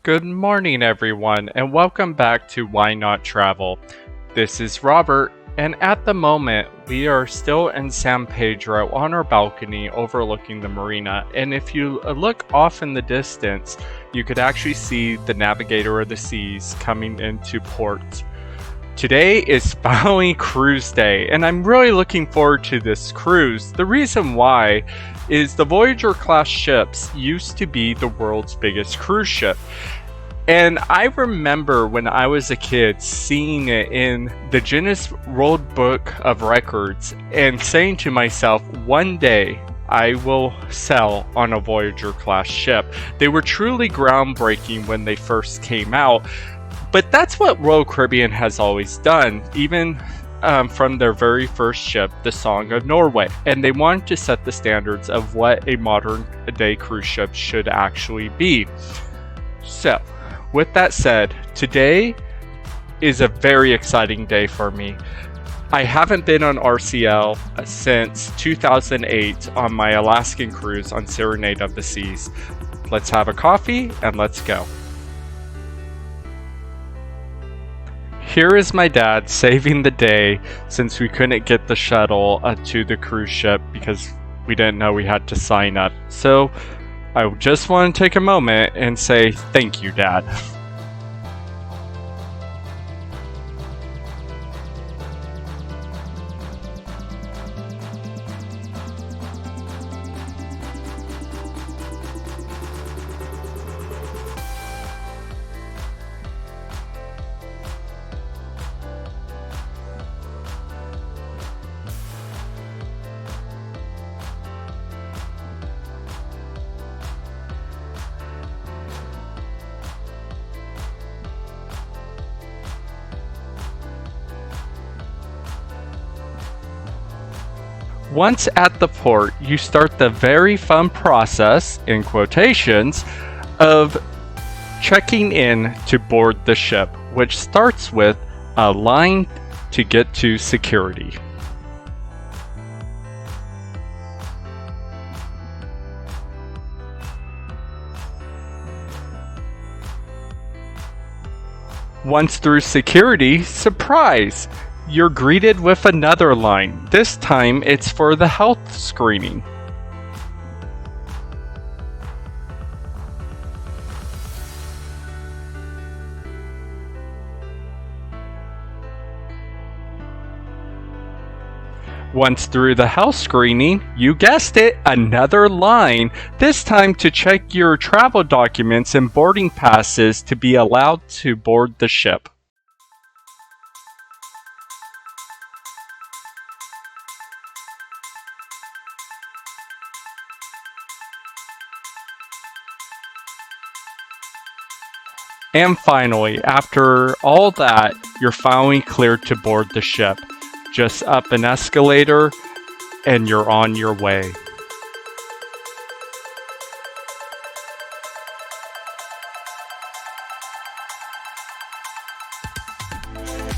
Good morning, everyone, and welcome back to Why Not Travel. This is Robert, and at the moment, we are still in San Pedro on our balcony overlooking the marina. And if you look off in the distance, you could actually see the Navigator of the Seas coming into port. Today is finally cruise day, and I'm really looking forward to this cruise. The reason why is the Voyager class ships used to be the world's biggest cruise ship. And I remember when I was a kid seeing it in the Guinness World Book of Records and saying to myself, one day I will sail on a Voyager class ship. They were truly groundbreaking when they first came out, but that's what Royal Caribbean has always done, even from their very first ship, the Song of Norway. And they wanted to set the standards of what a modern day cruise ship should actually be. So, with that said, today is a very exciting day for me. I haven't been on RCL since 2008 on my Alaskan cruise on Serenade of the Seas. Let's have a coffee and let's go. Here is my dad saving the day since we couldn't get the shuttle to the cruise ship because we didn't know we had to sign up. So I just want to take a moment and say thank you, Dad. Once at the port, you start the very fun process, in quotations, of checking in to board the ship, which starts with a line to get to security. Once through security, surprise! You're greeted with another line. This time, it's for the health screening. Once through the health screening, you guessed it, another line, this time to check your travel documents and boarding passes to be allowed to board the ship. And finally, after all that, you're finally cleared to board the ship. Just up an escalator, and you're on your way.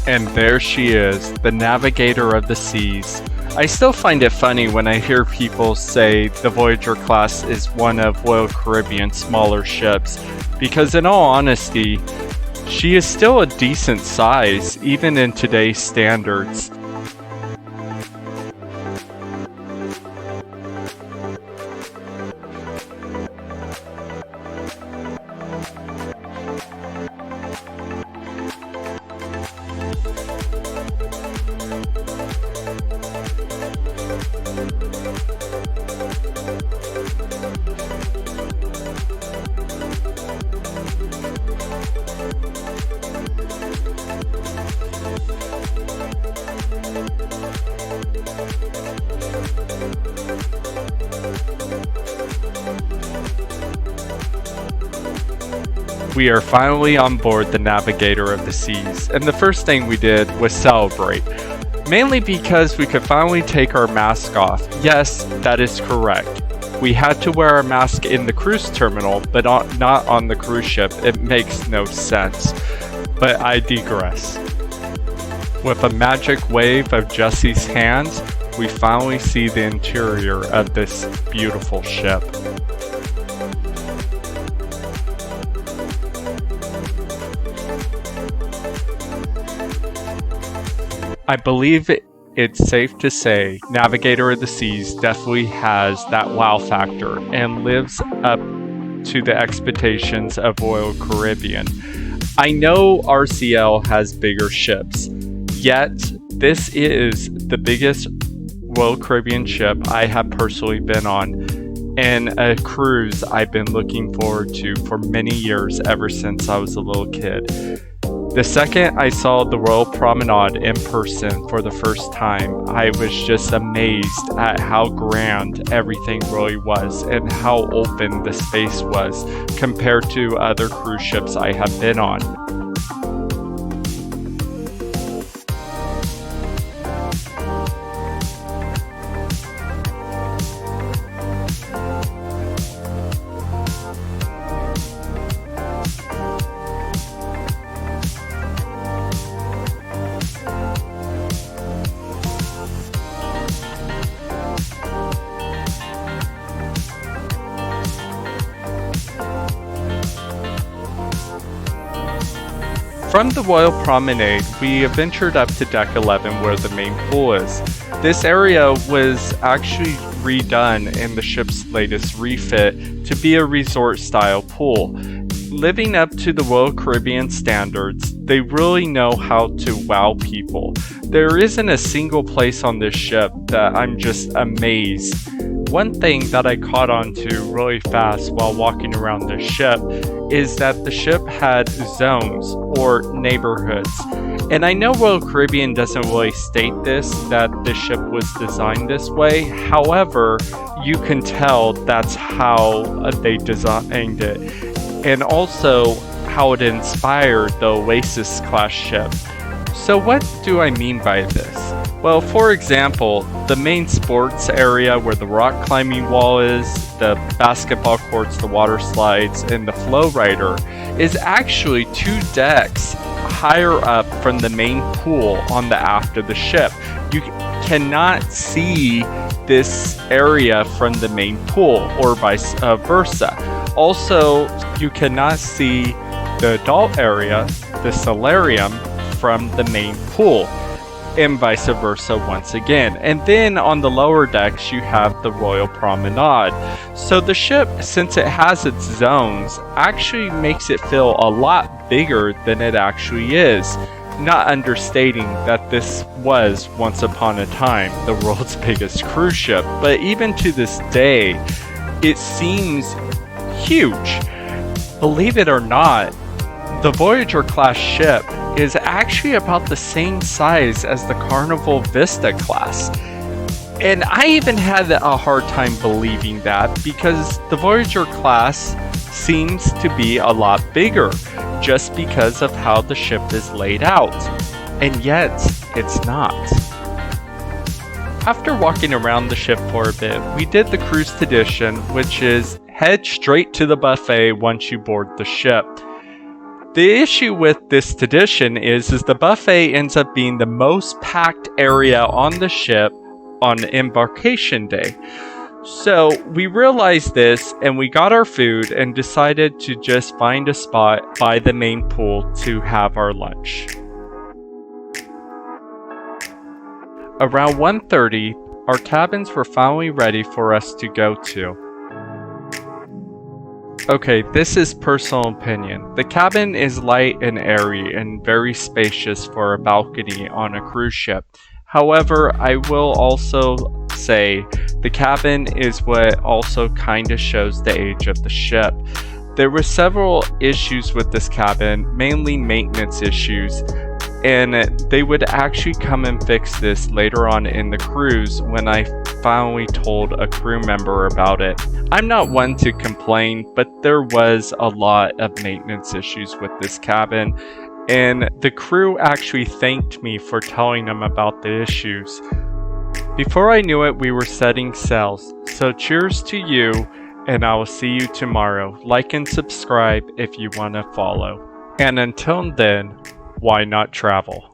And there she is, the Navigator of the Seas. I still find it funny when I hear people say the Voyager class is one of Royal Caribbean's smaller ships, because in all honesty, she is still a decent size, even in today's standards. We are finally on board the Navigator of the Seas, and the first thing we did was celebrate. Mainly because we could finally take our mask off. Yes, that is correct. We had to wear a mask in the cruise terminal, but not on the cruise ship. It makes no sense. But I digress. With a magic wave of Jesse's hands, we finally see the interior of this beautiful ship. I believe it's safe to say Navigator of the Seas definitely has that wow factor and lives up to the expectations of Royal Caribbean. I know RCL has bigger ships, yet this is the biggest Royal Caribbean ship I have personally been on, and a cruise I've been looking forward to for many years ever since I was a little kid. The second I saw the Royal Promenade in person for the first time, I was just amazed at how grand everything really was and how open the space was compared to other cruise ships I have been on. From the Royal Promenade, we ventured up to Deck 11 where the main pool is. This area was actually redone in the ship's latest refit to be a resort-style pool. Living up to the Royal Caribbean standards, they really know how to wow people. There isn't a single place on this ship that I'm just amazed. One thing that I caught on to really fast while walking around the ship is that the ship had zones or neighborhoods. And I know Royal Caribbean doesn't really state this, that the ship was designed this way. However, you can tell that's how they designed it. And also how it inspired the Oasis class ship. So what do I mean by this? Well, for example, the main sports area where the rock climbing wall is, the basketball courts, the water slides, and the flow rider is actually 2 decks higher up from the main pool on the aft of the ship. You cannot see this area from the main pool or vice versa. Also, you cannot see the adult area, the solarium, from the main pool, and vice versa once again. And then on the lower decks you have the Royal Promenade. So the ship, since it has its zones, actually makes it feel a lot bigger than it actually is. Not understating that this was once upon a time the world's biggest cruise ship, but even to this day it seems huge. Believe it or not, the Voyager class ship is actually about the same size as the Carnival Vista class. And I even had a hard time believing that because the Voyager class seems to be a lot bigger just because of how the ship is laid out. And yet, it's not. After walking around the ship for a bit, we did the cruise tradition, which is head straight to the buffet once you board the ship. The issue with this tradition is the buffet ends up being the most packed area on the ship on Embarkation Day. So we realized this and we got our food and decided to just find a spot by the main pool to have our lunch. Around 1:30, our cabins were finally ready for us to go to. Okay, this is personal opinion. The cabin is light and airy and very spacious for a balcony on a cruise ship. However, I will also say the cabin is what also kind of shows the age of the ship. There were several issues with this cabin, mainly maintenance issues, and they would actually come and fix this later on in the cruise when I finally told a crew member about it. I'm not one to complain, but there was a lot of maintenance issues with this cabin, and the crew actually thanked me for telling them about the issues. Before I knew it, we were setting sails. So cheers to you, and I will see you tomorrow. Like and subscribe if you want to follow. And until then, why not travel?